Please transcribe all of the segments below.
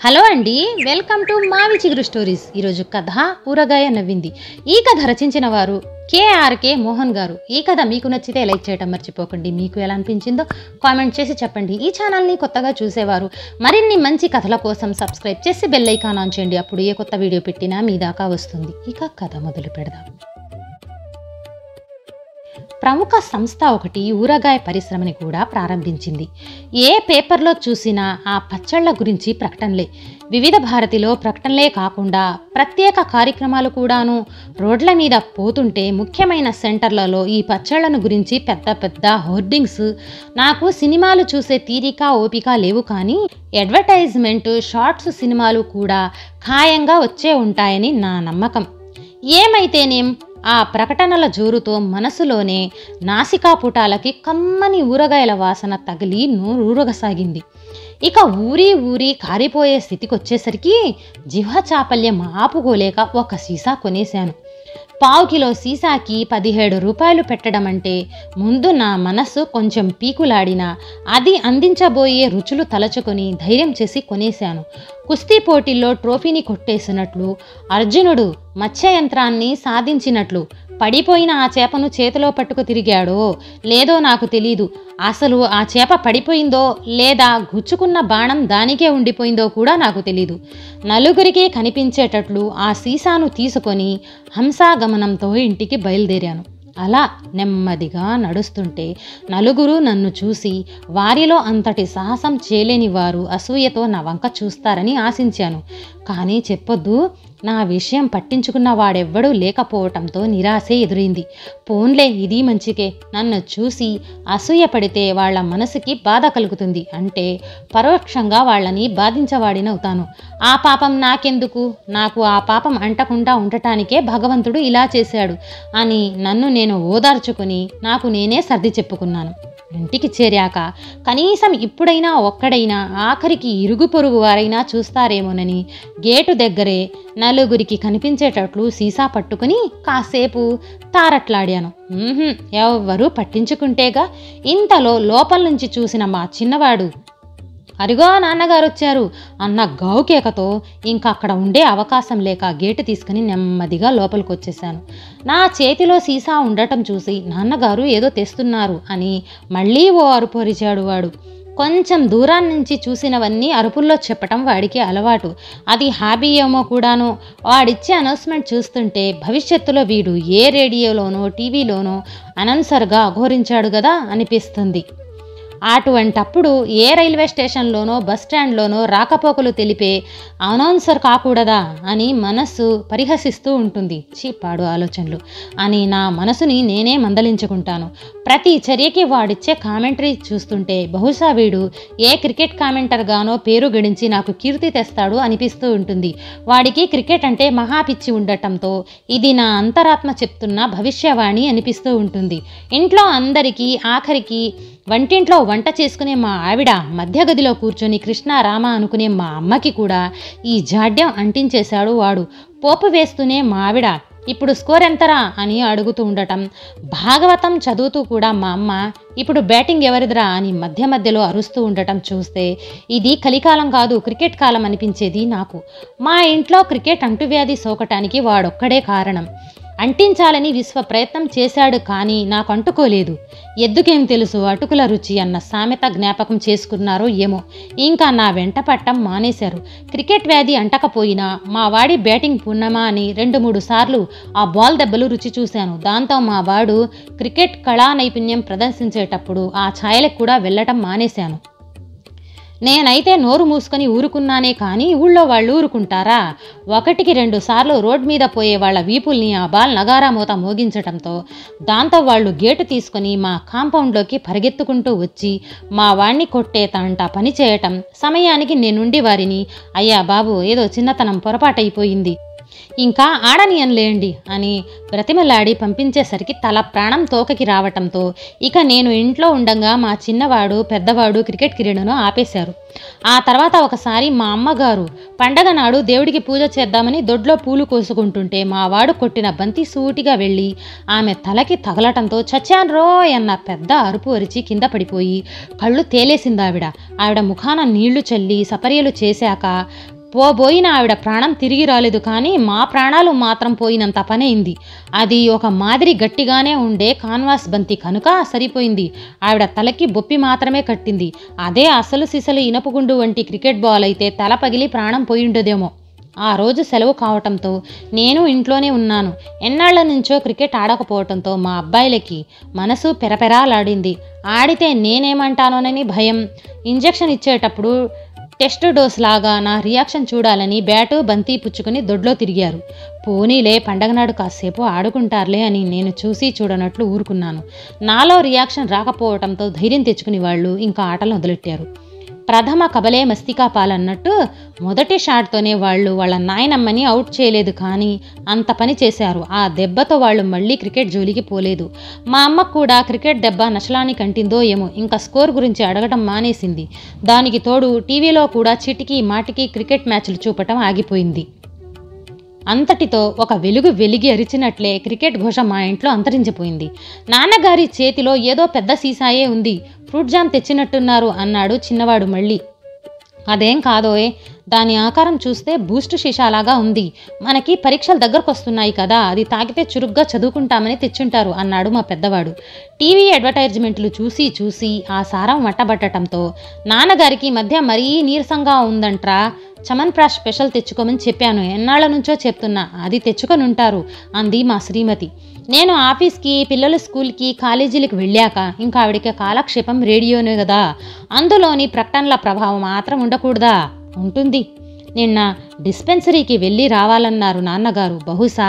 Hello అండి, welcome to మావి చిగురు స్టోరీస్. ఈరోజు కథ ఊరగాయ నవ్వింది. ఈ కథ రచించిన వారు కేఆర్కే మోహన్ గారు. ఈ కథ మీకు నచ్చితే లైక్ చేయడం మర్చిపోకండి. మీకు ఎలా అనిపించిందో కామెంట్ చేసి చెప్పండి. ఈ ఛానల్ని కొత్తగా చూసేవారు మరిన్ని మంచి కథల కోసం సబ్స్క్రైబ్ చేసి బెల్ ఐకాన్ ఆన్ చేయండి. అప్పుడు ఏ కొత్త వీడియో పెట్టినా మీ దాకా వస్తుంది. ఇక కథ మొదలు పెడదాం. ప్రముఖ సంస్థ ఒకటి ఊరగాయ పరిశ్రమని కూడా ప్రారంభించింది. ఏ పేపర్లో చూసినా ఆ పచ్చళ్ల గురించి ప్రకటనలే. వివిధ భారతిలో ప్రకటనలే కాకుండా ప్రత్యేక కార్యక్రమాలు కూడాను. రోడ్ల మీద పోతుంటే ముఖ్యమైన సెంటర్లలో ఈ పచ్చళ్లను గురించి పెద్ద పెద్ద హోర్డింగ్స్. నాకు సినిమాలు చూసే తీరిక ఓపిక లేవు, కానీ అడ్వర్టైజ్మెంట్ షార్ట్స్ సినిమాలు కూడా ఖాయంగా వచ్చే ఉంటాయని నా నమ్మకం. ఏమైతేనేం ఆ ప్రకటనల జోరుతో మనసులోనే నాసికాపుటాలకి కమ్మని ఊరగాయల వాసన తగిలి నోరూరగసాగింది. ఇక ఊరి కారిపోయే స్థితికొచ్చేసరికి జిహ్వ చాపల్యం ఆపుకోలేక ఒక సీసా కొనేశాను. 1/4 కిలో సీసాకి 17 రూపాయలు పెట్టడం అంటే ముందు నా మనస్సు కొంచెం పీకులాడినా అది అందించబోయే రుచులు తలచుకొని ధైర్యం చేసి కొనేశాను. కుస్తీ పోటీల్లో ట్రోఫీని కొట్టేసినట్లు, అర్జునుడు మత్స్యయంత్రాన్ని సాధించినట్లు పడిపోయిన ఆ చేపను చేతిలో పట్టుకు తిరిగాడో లేదో నాకు తెలీదు. అసలు ఆ చేప పడిపోయిందో లేదా గుచ్చుకున్న బాణం దానికే ఉండిపోయిందో కూడా నాకు తెలీదు. నలుగురికి కనిపించేటట్లు ఆ సీసాను తీసుకొని హంసాగమనంతో ఇంటికి బయలుదేరాను. అలా నెమ్మదిగా నడుస్తుంటే నలుగురు నన్ను చూసి వారిలో అంతటి సాహసం చేయలేని వారు అసూయతో నా వంక చూస్తారని ఆశించాను. కానీ చెప్పొద్దు, నా విషయం పట్టించుకున్న వాడెవ్వడూ లేకపోవటంతో నిరాశే ఎదురైంది. పోన్లే, ఇది మంచికే. నన్ను చూసి అసూయ పడితే వాళ్ల మనసుకి బాధ కలుగుతుంది అంటే పరోక్షంగా వాళ్ళని బాధించవాడినవుతాను. ఆ పాపం నాకెందుకు? నాకు ఆ పాపం అంటకుండా ఉండటానికే భగవంతుడు ఇలా చేశాడు అని నన్ను నేను ఓదార్చుకుని నాకు నేనే సర్ది చెప్పుకున్నాను. ఇంటికి చేరాక కనీసం ఇప్పుడైనా ఒక్కడైనా ఆఖరికి ఇరుగు పొరుగు వారైనా చూస్తారేమోనని గేటు దగ్గరే నలుగురికి కనిపించేటట్లు సీసా పట్టుకుని కాసేపు తారట్లాడాను. ఎవ్వరూ పట్టించుకుంటేగా. ఇంతలో లోపల నుంచి చూసిన మా చిన్నవాడు అరిగో నాన్నగారు వచ్చారు అన్న గావుకేకతో ఇంకా అక్కడ ఉండే అవకాశం లేక గేటు తీసుకుని నెమ్మదిగా లోపలికి వచ్చేసాను. నా చేతిలో సీసా ఉండటం చూసి నాన్నగారు ఏదో తెస్తున్నారు అని మళ్ళీ ఓ అరుపు అరిచాడు వాడు. కొంచెం దూరాన్నించి చూసినవన్నీ అరుపుల్లో చెప్పటం వాడికి అలవాటు. అది హాబీ ఏమో కూడాను. వాడిచ్చే అనౌన్స్మెంట్ చూస్తుంటే భవిష్యత్తులో వీడు ఏ రేడియోలోనో టీవీలోనో అనౌన్సర్గా అఘోరించాడు కదా అనిపిస్తుంది. అటువంటప్పుడు ఏ రైల్వే స్టేషన్లోనో బస్ స్టాండ్లోనో రాకపోకలు తెలిపే అనౌన్సర్ కాకూడదా అని మనస్సు పరిహసిస్తూ ఉంటుంది. చీపాడు ఆలోచనలు అని నా మనసుని నేనే మందలించుకుంటాను. ప్రతి చర్యకి వాడిచ్చే కామెంటరీ చూస్తుంటే బహుశా వీడు ఏ క్రికెట్ కామెంటర్గానో పేరు గడించి నాకు కీర్తి తెస్తాడు అనిపిస్తూ ఉంటుంది. వాడికి క్రికెట్ అంటే మహాపిచ్చి ఉండటంతో ఇది నా అంతరాత్మ చెప్తున్న భవిష్యవాణి అనిపిస్తూ ఉంటుంది. ఇంట్లో అందరికీ, ఆఖరికి వంటింట్లో వంట చేసుకునే మా ఆవిడ, మధ్య గదిలో కూర్చొని కృష్ణ రామ అనుకునే మా అమ్మకి కూడా ఈ జాడ్యం అంటించేశాడు వాడు. పోపు వేస్తూనే మా ఆవిడ ఇప్పుడు స్కోర్ ఎంతరా అని అడుగుతూ ఉండటం, భాగవతం చదువుతూ కూడా మా అమ్మ ఇప్పుడు బ్యాటింగ్ ఎవరిదిరా అని మధ్య మధ్యలో అరుస్తూ ఉండటం చూస్తే ఇది కలికాలం కాదు క్రికెట్ కాలం అనిపించేది నాకు. మా ఇంట్లో క్రికెట్ అంటువ్యాధి సోకటానికి వాడొక్కడే కారణం. అంటించాలని విశ్వ ప్రయత్నం చేశాడు, కానీ నాకు అంటుకోలేదు. ఎద్దుకేం తెలుసు అటుకుల రుచి అన్న సామెత జ్ఞాపకం చేసుకున్నారో ఏమో ఇంకా నా వెంట పట్టం మానేశారు. క్రికెట్ వ్యాధి అంటకపోయినా మా వాడి బ్యాటింగ్ పుణ్యమా అని 2-3 సార్లు ఆ బాల్ దెబ్బలు రుచి చూశాను. దాంతో మా వాడు క్రికెట్ కళా నైపుణ్యం ప్రదర్శించేటప్పుడు ఆ ఛాయలకు కూడా వెళ్ళటం మానేశాను. నేనైతే నోరు మూసుకొని ఊరుకున్నానే కానీ ఊళ్ళో వాళ్ళు ఊరుకుంటారా? 1-2 సార్లు రోడ్ మీద పోయే వాళ్ళ వీపుల్ని ఆ బాల్ నగారా మోత మోగించటంతో దాంతో వాళ్ళు గేటు తీసుకొని మా కాంపౌండ్లోకి పరిగెత్తుకుంటూ వచ్చి మా వాణ్ణి కొట్టేతంట పని చేయటం. సమయానికి నేనుండి వారిని అయ్యా బాబు ఏదో చిన్నతనం పొరపాటైపోయింది, ఇంకా ఆడనియన్లేండి అని బ్రతిమలాడి పంపించేసరికి తల ప్రాణం తోకకి రావటంతో ఇక నేను ఇంట్లో ఉండంగా మా చిన్నవాడు పెద్దవాడు క్రికెట్ క్రీడను ఆపేశారు. ఆ తర్వాత ఒకసారి మా అమ్మగారు పండగ నాడు దేవుడికి పూజ చేద్దామని దొడ్లో పూలు కోసుకుంటుంటే మా వాడు కొట్టిన బంతి సూటిగా వెళ్ళి ఆమె తలకి తగలటంతో చచ్చాన్రోయ్ అన్న పెద్ద అరుపు అరిచి కింద పడిపోయి కళ్ళు తేలేసింది ఆవిడ. ముఖాన నీళ్లు చల్లి సపర్యలు చేశాక పోబోయిన ఆవిడ ప్రాణం తిరిగి రాలేదు, కానీ మా ప్రాణాలు మాత్రం పోయినంత పనైంది. అది ఒక మాదిరి గట్టిగానే ఉండే కాన్వాస్ బంతి కనుక సరిపోయింది. ఆవిడ తలకి బొప్పి మాత్రమే కట్టింది. అదే అసలు సిసలు ఇనపగుండు వంటి క్రికెట్ బాల్ అయితే తల పగిలి ప్రాణం పోయిండదేమో. ఆ రోజు సెలవు కావటంతో నేను ఇంట్లోనే ఉన్నాను. ఎన్నాళ్ల నుంచో క్రికెట్ ఆడకపోవటంతో మా అబ్బాయిలకి మనసు పెరపెరాలాడింది. ఆడితే నేనేమంటానోనని భయం. ఇంజెక్షన్ ఇచ్చేటప్పుడు టెస్ట్ డోస్ లాగా నా రియాక్షన్ చూడాలని బ్యాటు బంతి పుచ్చుకుని దొడ్లో తిరిగారు. పోనీలే, పండగనాడు కాసేపు ఆడుకుంటారులే అని నేను చూసి చూడనట్లు ఊరుకున్నాను. నాలో రియాక్షన్ రాకపోవటంతో ధైర్యం తెచ్చుకుని వాళ్ళు ఇంకా ఆటలు మొదలెట్టారు. ప్రథమ కబలే మస్తికా పాలన్నట్టు మొదటి షాట్తోనే వాళ్ళు వాళ్ళ నాయనమ్మని అవుట్ చేయలేదు, కానీ అంత పని చేశారు. ఆ దెబ్బతో వాళ్ళు మళ్ళీ క్రికెట్ జోలికి పోలేదు. మా అమ్మకు కూడా క్రికెట్ దెబ్బ నశలానికి అంటిందో ఏమో, ఇంకా స్కోర్ గురించి అడగటం మానేసింది. దానికి తోడు టీవీలో కూడా చిటికీ మాటికి క్రికెట్ మ్యాచ్లు చూపటం ఆగిపోయింది. అంతటితో ఒక వెలుగు వెలిగి అరిచినట్లే క్రికెట్ ఘోష మా ఇంట్లో అంతరించిపోయింది. నాన్నగారి చేతిలో ఏదో పెద్ద సీసాయే ఉంది, ఫ్రూట్ జామ్ తెచ్చినట్టున్నారు అన్నాడు చిన్నవాడు మళ్ళీ. అదేం కాదోయే, దాని ఆకారం చూస్తే బూస్ట్ షీషాలాగా ఉంది. మనకి పరీక్షలు దగ్గరకు వస్తున్నాయి కదా, అది తాగితే చురుగ్గా చదువుకుంటామని తెచ్చుంటారు అన్నాడు మా పెద్దవాడు. టీవీ అడ్వర్టైజ్మెంట్లు చూసి చూసి ఆ సారం మట్టబట్టడంతో నాన్నగారికి మధ్య మరీ నీరసంగా ఉందంట్రా. చమన్ప్రాష్ స్పెషల్ తెచ్చుకోమని చెప్పాను. ఎన్నాళ్ల నుంచో చెప్తున్నా, అది తెచ్చుకొని ఉంటారు అంది మా శ్రీమతి. నేను ఆఫీస్కి, పిల్లలు స్కూల్కి, కాలేజీలకు వెళ్ళాక ఇంకా ఆవిడికి కాలక్షేపం రేడియోనే కదా, అందులోని ప్రకటనల ప్రభావం మాత్రం ఉండకూడదా? ఉంటుంది. నిన్న డిస్పెన్సరీకి వెళ్ళి రావాలన్నారు నాన్నగారు. బహుశా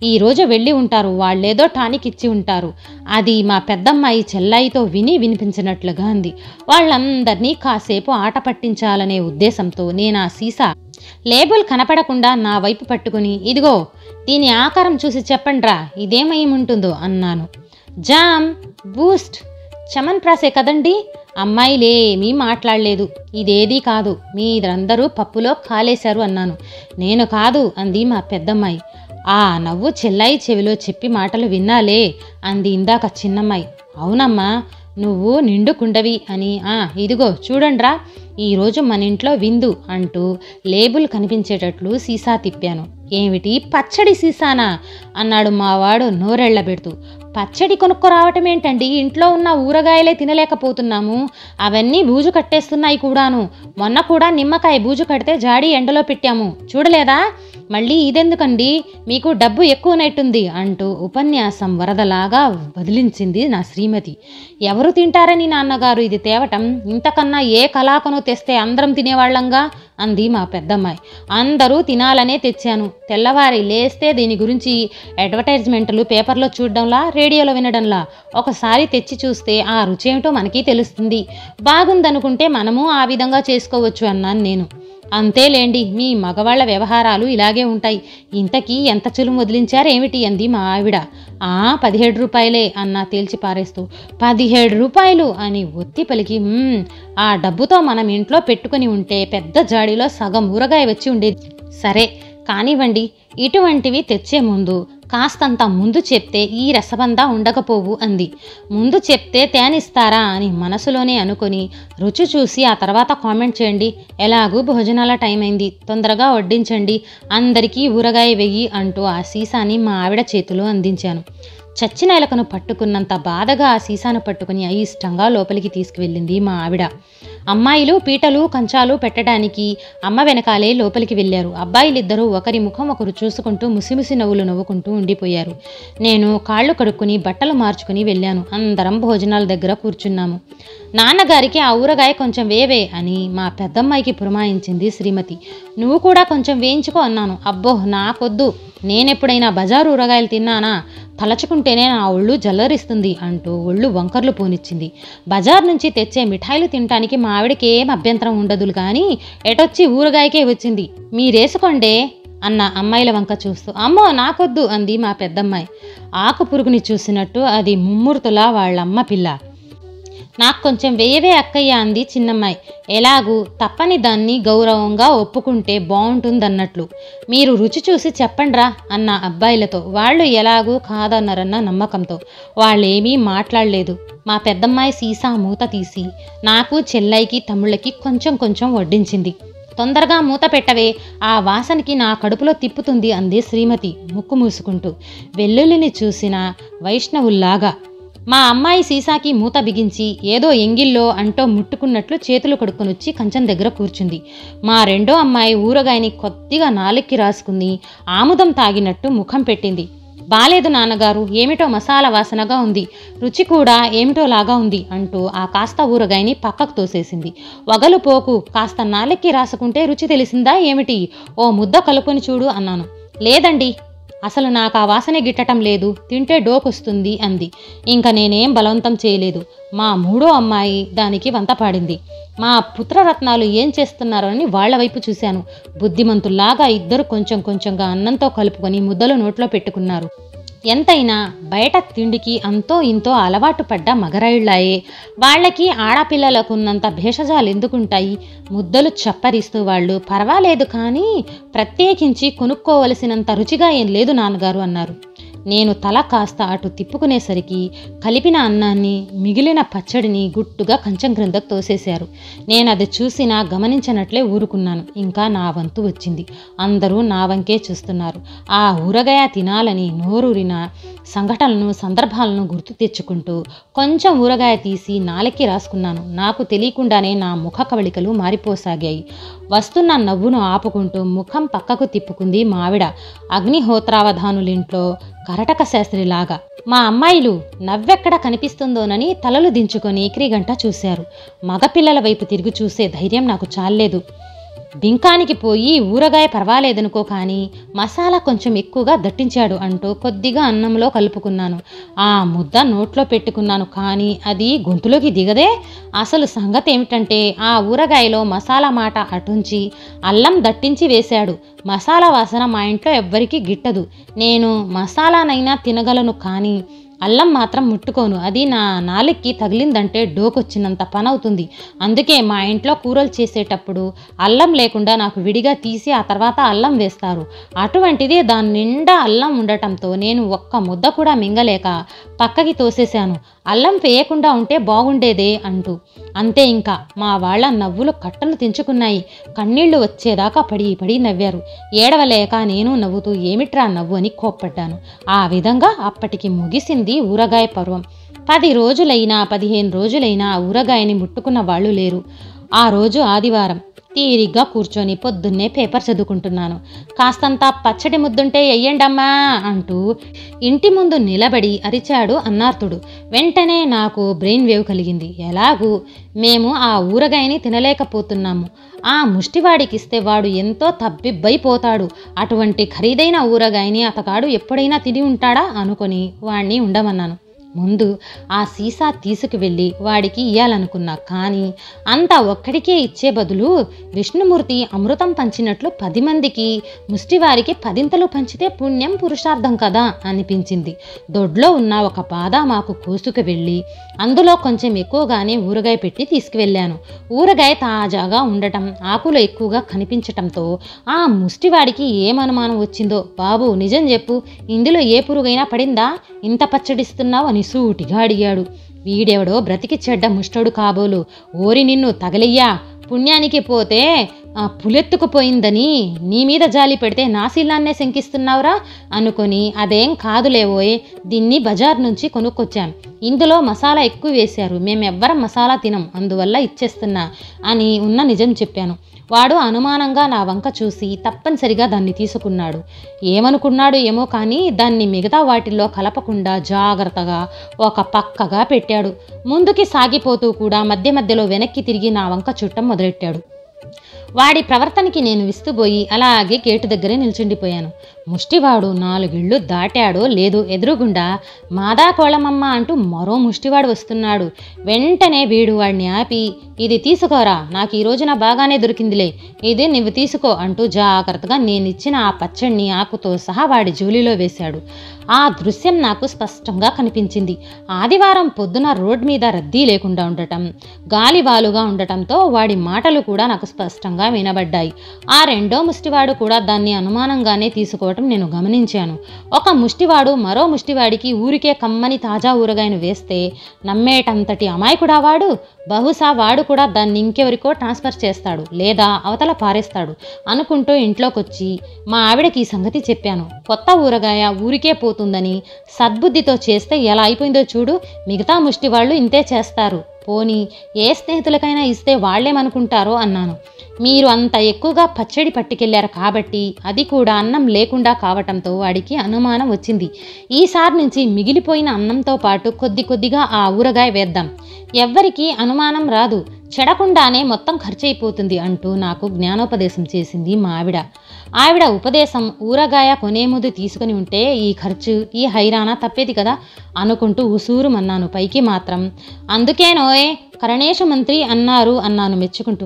ఈరోజు వెళ్ళి ఉంటారు. వాళ్ళేదో టానిక్ ఇచ్చి ఉంటారు. అది మా పెద్దమ్మాయి చెల్లాయితో వినిపించినట్లుగా అంది. వాళ్ళందరినీ కాసేపు ఆట పట్టించాలనే ఉద్దేశంతో నేను ఆ సీసా లేబుల్ కనపడకుండా నా వైపు పట్టుకుని, ఇదిగో దీని ఆకారం చూసి చెప్పండ్రా, ఇదేమై ఉంటుందో అన్నాను. జామ్, బూస్ట్, చమన్ప్రాసే కదండి. అమ్మాయిలేమీ మాట్లాడలేదు. ఇదేదీ కాదు, మీరందరూ పప్పులో కాలేశారు అన్నాను. నేను కాదు అంది మా పెద్దమ్మాయి. ఆ నవ్వు చెల్లాయి చెవిలో చెప్పి మాటలు విన్నాలే అంది ఇందాక చిన్నమ్మాయి. అవునమ్మా, నువ్వు నిండుకుండవి అని. ఇదిగో చూడండ్రా, ఈరోజు మన ఇంట్లో విందు అంటూ లేబుల్ కనిపించేటట్లు సీసా తిప్పాను. ఏమిటి, పచ్చడి సీసానా అన్నాడు మావాడు నోరెళ్లబెడుతూ. పచ్చడి కొనుక్కు రావటం ఏంటండి, ఇంట్లో ఉన్న ఊరగాయలే తినలేకపోతున్నాము. అవన్నీ బూజు కట్టేస్తున్నాయి కూడాను. మొన్న కూడా నిమ్మకాయ బూజు కడితే జాడి ఎండలో పెట్టాము, చూడలేదా? మళ్ళీ ఇదెందుకండి, మీకు డబ్బు ఎక్కువనట్టుంది అంటూ ఉపన్యాసం వరదలాగా వదిలించింది నా శ్రీమతి. ఎవరు తింటారని నాన్నగారు ఇది తేవటం? ఇంతకన్నా ఏ కలాకను తెస్తే అందరం తినేవాళ్లంగా అంది మా పెద్దమ్మాయి. అందరూ తినాలనే తెచ్చాను. తెల్లవారి లేస్తే దీని గురించి అడ్వర్టైజ్మెంట్లు పేపర్లో చూడడంలా, రేడియోలో వినడంలా. ఒకసారి తెచ్చి చూస్తే ఆ రుచేమిటో మనకి తెలుస్తుంది. బాగుందనుకుంటే మనము ఆ విధంగా చేసుకోవచ్చు అన్నాను నేను. అంతేలేండి, మీ మగవాళ్ల వ్యవహారాలు ఇలాగే ఉంటాయి. ఇంతకీ ఎంత చులుము వదిలించారేమిటి అంది మా ఆవిడ. 17 రూపాయలే అన్నా తేల్చి పారేస్తూ. 17 రూపాయలు అని ఒత్తి పలికి, ఆ డబ్బుతో మనం ఇంట్లో పెట్టుకుని ఉంటే పెద్ద జాడీలో సగం ఊరగాయ వచ్చి ఉండేది. సరే కానివ్వండి, ఇటువంటివి తెచ్చే ముందు కాస్తంత ముందు చెప్తే ఈ రసబందా ఉండకపోవు అంది. ముందు చెప్తే తేనిస్తారా అని మనసులోనే అనుకొని, రుచి చూసి ఆ తర్వాత కామెంట్ చేయండి. ఎలాగూ భోజనాల టైం అయింది, తొందరగా వడ్డించండి, అందరికీ ఊరగాయ వెయ్యి అంటూ ఆ సీసాని మా ఆవిడ చేతిలో అందించాను. చచ్చిన ఎలకను పట్టుకున్నంత బాధగా ఆ సీసాను పట్టుకుని అయిష్టంగా లోపలికి తీసుకువెళ్ళింది మా ఆవిడ. అమ్మాయిలు పీటలు కంచాలు పెట్టడానికి అమ్మ వెనకాలే లోపలికి వెళ్ళారు. అబ్బాయిలిద్దరూ ఒకరి ముఖం ఒకరు చూసుకుంటూ ముసిముసి నవ్వులు నవ్వుకుంటూ ఉండిపోయారు. నేను కాళ్ళు కడుక్కుని బట్టలు మార్చుకుని వెళ్ళాను. అందరం భోజనాల దగ్గర కూర్చున్నాము. నాన్నగారికి ఆ ఊరగాయ కొంచెం వేవే అని మా పెద్దమ్మాయికి పురమాయించింది శ్రీమతి. నువ్వు కూడా కొంచెం వేయించుకో అన్నాను. అబ్బో నాకొద్దు, నేనెప్పుడైనా బజారు ఊరగాయలు తిన్నానా? తలచుకుంటేనే నా ఒళ్ళు జల్లరిస్తుంది అంటూ ఒళ్ళు వంకర్లు పోనిచ్చింది. బజార్ నుంచి తెచ్చే మిఠాయిలు తినటానికి మా ఆవిడకి ఏం అభ్యంతరం ఉండదు, కానీ ఎటొచ్చి ఊరగాయకే వచ్చింది. మీరేసుకోండే అన్న అమ్మాయిల వంక చూస్తూ. అమ్మో నాకొద్దు అంది మా పెద్దమ్మాయి. ఆకు పురుగుని చూసినట్టు అది ముమ్మూర్తులా వాళ్ళమ్మ పిల్ల. నాకు కొంచెం వేయవే అక్కయ్య అంది చిన్నమ్మాయి. ఎలాగూ తప్పని దాన్ని గౌరవంగా ఒప్పుకుంటే బాగుంటుందన్నట్లు. మీరు రుచి చూసి చెప్పండ్రా అన్న అబ్బాయిలతో. వాళ్ళు ఎలాగూ కాదన్నారన్న నమ్మకంతో వాళ్ళేమీ మాట్లాడలేదు. మా పెద్దమ్మాయి సీసా మూత తీసి నాకు, చెల్లైకి, తమ్ముళ్ళకి కొంచెం కొంచెం వడ్డించింది. తొందరగా మూత పెట్టవే, ఆ వాసనకి నా కడుపులో తిప్పుతుంది అంది శ్రీమతి ముక్కు మూసుకుంటూ. వెల్లుల్లిని చూసిన వైష్ణవుల్లాగా మా అమ్మాయి సీసాకి మూత బిగించి ఏదో ఎంగిల్లో అంటో ముట్టుకున్నట్లు చేతులు కడుక్కొనొచ్చి కంచం దగ్గర కూర్చుంది. మా రెండో అమ్మాయి ఊరగాయని కొద్దిగా నాలుక్కి రాసుకుని ఆముదం తాగినట్టు ముఖం పెట్టింది. బాలేదు నాన్నగారు, ఏమిటో మసాలా వాసనగా ఉంది, రుచి కూడా ఏమిటో లాగా ఉంది అంటూ ఆ కాస్త ఊరగాయని పక్కకు తోసేసింది. వగలు పోకు, కాస్త నాలుక్కి రాసుకుంటే రుచి తెలిసిందా ఏమిటి? ఓ ముద్ద కలుపుని చూడు అన్నాను. లేదండి, అసలు నాకు ఆ వాసనే గిట్టటం లేదు, తింటే డోకొస్తుంది అంది. ఇంకా నేనేం బలవంతం చేయలేదు. మా మూడో అమ్మాయి దానికి వంతపాడింది. మా పుత్రరత్నాలు ఏం చేస్తున్నారని వాళ్ల వైపు చూశాను. బుద్ధిమంతుల్లాగా ఇద్దరు కొంచెం కొంచెంగా అన్నంతో కలుపుకొని ముద్దలు నోట్లో పెట్టుకున్నారు. ఎంతైనా బయట తిండికి అంతో ఇంతో అలవాటు పడ్డ మగరాయిళ్లాయే. వాళ్ళకి ఆడపిల్లలకున్నంత భేషజాలు ఎందుకుంటాయి? ముద్దలు చప్పరిస్తూ వాళ్ళు పర్వాలేదు, కానీ ప్రత్యేకించి కొనుక్కోవలసినంత రుచిగా ఏం లేదు నాన్నగారు అన్నారు. నేను తల కాస్త అటు తిప్పుకునేసరికి కలిపిన అన్నాన్ని, మిగిలిన పచ్చడిని గుట్టుగా కంచం క్రిందకు తోసేశారు. నేనది చూసినా గమనించనట్లే ఊరుకున్నాను. ఇంకా నా వంతు వచ్చింది. అందరూ నా వంకే చూస్తున్నారు. ఆ ఊరగాయ తినాలని నోరూరిన సంఘటనలను, సందర్భాలను గుర్తు తెచ్చుకుంటూ కొంచెం ఊరగాయ తీసి నాలుక్కి రాసుకున్నాను. నాకు తెలియకుండానే నా ముఖ కవళికలు మారిపోసాగాయి. వస్తున్న నవ్వును ఆపుకుంటూ ముఖం పక్కకు తిప్పుకుంది మావిడ, అగ్నిహోత్రావధానులింట్లో కరటక శాస్త్రిలాగా. మా అమ్మాయిలు నవ్వెక్కడ కనిపిస్తుందోనని తలలు దించుకొని క్రీగంట చూశారు. మగపిల్లల వైపు తిరిగి చూసే ధైర్యం నాకు చాలేదు. బింకానికి పోయి ఊరగాయ పర్వాలేదనుకో, కానీ మసాలా కొంచెం ఎక్కువగా దట్టించాడు అంటూ కొద్దిగా అన్నంలో కలుపుకున్నాను. ఆ ముద్ద నోట్లో పెట్టుకున్నాను, కానీ అది గొంతులోకి దిగదే. అసలు సంగతి ఏమిటంటే ఆ ఊరగాయలో మసాలా మాట అటుంచి అల్లం దట్టించి వేశాడు. మసాలా వాసన మా ఇంట్లో ఎవ్వరికీ గిట్టదు. నేను మసాలానైనా తినగలను, కానీ అల్లం మాత్రం ముట్టుకోను. అది నా నాలుక్కి తగిలిందంటే డోకొచ్చినంత పనవుతుంది. అందుకే మా ఇంట్లో కూరలు చేసేటప్పుడు అల్లం లేకుండా నాకు విడిగా తీసి ఆ తర్వాత అల్లం వేస్తారు. అటువంటిది దాని నిండా అల్లం ఉండటంతో నేను ఒక్క ముద్ద కూడా మింగలేక పక్కకి తోసేశాను. అల్లం వేయకుండా ఉంటే బాగుండేదే అంటూ. అంతే, ఇంకా మా వాళ్ళ నవ్వులు కట్టలు తెంచుకున్నాయి. కన్నీళ్లు వచ్చేదాకా పడి పడి నవ్వారు. ఏడవలేక నేను నవ్వుతూ ఏమిట్రా నవ్వు అని కోప్పడ్డాను. ఆ విధంగా అప్పటికి ముగిసింది ఊరగాయ పర్వం. 10 రోజులైనా 15 రోజులైనా ఊరగాయని ముట్టుకున్న వాళ్ళు లేరు. ఆ రోజు ఆదివారం. తీరిగ్గా కూర్చొని పొద్దున్నే పేపర్ చదువుకుంటున్నాను. కాస్తంత పచ్చడి ముద్దుంటే ఎయ్యండమ్మా అంటూ ఇంటి ముందు నిలబడి అరిచాడు అన్నార్తుడు. వెంటనే నాకు బ్రెయిన్ వేవ్ కలిగింది. ఎలాగూ మేము ఆ ఊరగాయని తినలేకపోతున్నాము. ఆ ముష్టివాడికిస్తే వాడు ఎంతో తబ్బిబ్బైపోతాడు. అటువంటి ఖరీదైన ఊరగాయని అతగాడు ఎప్పుడైనా తిని ఉంటాడా అనుకొని వాణ్ణి ఉండమన్నాను. ముందు ఆ సీసా తీసుకువెళ్ళి వాడికి ఇయ్యాలనుకున్నా, కానీ అంతా ఒక్కడికే ఇచ్చే బదులు విష్ణుమూర్తి అమృతం పంచినట్లు 10 మందికి, ముష్టివారికి 10 పంచితే పుణ్యం పురుషార్థం కదా అనిపించింది. దొడ్లో ఉన్న ఒక బాదామాకు కోసుకు వెళ్ళి అందులో కొంచెం ఎక్కువగానే ఊరగాయ పెట్టి తీసుకువెళ్ళాను. ఊరగాయ తాజాగా ఉండటం, ఆకులు ఎక్కువగా కనిపించటంతో ఆ ముష్టివాడికి ఏమనుమానం వచ్చిందో, బాబు నిజం చెప్పు, ఇందులో ఏ పురుగైనా పడిందా, ఇంత పచ్చడిస్తున్నావు అని సూటిగా అడిగాడు. వీడెవడో బ్రతికి చెడ్డ ముష్టోడు కాబోలు, ఓరి నిన్ను తగలయ్యా, పుణ్యానికి పోతే పులెత్తుకుపోయిందని నీ మీద జాలి పెడితే నా శీలాన్నే శంకిస్తున్నావురా అనుకొని, అదేం కాదులేవోయ్, దీన్ని బజార్ నుంచి కొనుక్కొచ్చాం, ఇందులో మసాలా ఎక్కువ వేశారు, మేమెవ్వరం మసాలా తినం, అందువల్ల ఇచ్చేస్తున్నా అని ఉన్న నిజం చెప్పాను. వాడు అనుమానంగా నా వంక చూసి తప్పనిసరిగా దాన్ని తీసుకున్నాడు. ఏమనుకున్నాడు ఏమో, కానీ దాన్ని మిగతా వాటిల్లో కలపకుండా జాగ్రత్తగా ఒక పక్కగా పెట్టాడు. ముందుకి సాగిపోతూ కూడా మధ్య మధ్యలో వెనక్కి తిరిగి నా వంక చుట్టం మొదలెట్టాడు. వాడి ప్రవర్తనకి నేను విస్తుపోయి అలాగే గేటు దగ్గరే నిల్చుండిపోయాను. ముష్టివాడు 4 ఇళ్ళు దాటాడో లేదో ఎదురుగుండా మాదా కోళమమ్మ అంటూ మరో ముష్టివాడు వస్తున్నాడు. వెంటనే వీడు వాడిని ఆపి, ఇది తీసుకోరా, నాకు ఈ రోజున బాగానే దొరికిందిలే, ఇది నువ్వు తీసుకో అంటూ జాగ్రత్తగా నేనిచ్చిన ఆ పచ్చడిని ఆకుతో సహా వాడి జోలిలో వేశాడు. ఆ దృశ్యం నాకు స్పష్టంగా కనిపించింది. ఆదివారం పొద్దున రోడ్ మీద రద్దీ లేకుండా ఉండటం, గాలివాలుగా ఉండటంతో వాడి మాటలు కూడా నాకు స్పష్టంగా వినబడ్డాయి. ఆ రెండో ముష్టివాడు కూడా దాన్ని అనుమానంగానే తీసుకోవటం నేను గమనించాను. ఒక ముష్టివాడు మరో ముష్టివాడికి ఊరికే కమ్మని తాజా ఊరగాయను వేస్తే నమ్మేటంతటి అమాయకుడా వాడు? బహుశా వాడు కూడా దాన్ని ఇంకెవరికో ట్రాన్స్ఫర్ చేస్తాడు, లేదా అవతల పారేస్తాడు అనుకుంటూ ఇంట్లోకొచ్చి మా ఆవిడకి ఈ సంగతి చెప్పాను. కొత్త ఊరగాయ ఊరికే పోతుందని సద్బుద్ధితో చేస్తే ఎలా అయిపోయిందో చూడు. మిగతా ముష్టి వాళ్ళు ఇంతే చేస్తారు. పోనీ ఏ స్నేహితులకైనా ఇస్తే వాళ్ళేమనుకుంటారో అన్నాను. మీరు అంత ఎక్కువగా పచ్చడి పట్టుకెళ్లారు కాబట్టి, అది కూడా అన్నం లేకుండా కావటంతో వాడికి అనుమానం వచ్చింది. ఈసారి నుంచి మిగిలిపోయిన అన్నంతో పాటు కొద్ది కొద్దిగా ఆ ఊరగాయ వేద్దాం, ఎవ్వరికీ అనుమానం రాదు, చెడకుండానే మొత్తం ఖర్చయిపోతుంది అంటూ నాకు జ్ఞానోపదేశం చేసింది మా ఆవిడ. ఆవిడ ఉపదేశం ఊరగాయ కొనే ముందు తీసుకుని ఉంటే ఈ ఖర్చు, ఈ హైరానా తప్పేది కదా అనుకుంటూ ఉసూరుమన్నాను. పైకి మాత్రం అందుకేనోయ్ కరణేశ మంత్రి అన్నాను మెచ్చుకుంటూ.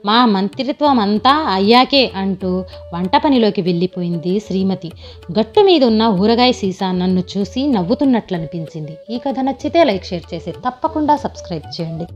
మా మంత్రిత్వం అంతా అయ్యాకే అంటూ వంట పనిలోకి వెళ్ళిపోయింది శ్రీమతి. గట్టు మీద ఉన్న ఊరగాయ సీసా నన్ను చూసి నవ్వుతున్నట్లు అనిపించింది. ఈ కథ నచ్చితే లైక్, షేర్ చేసి తప్పకుండా సబ్స్క్రైబ్ చేయండి.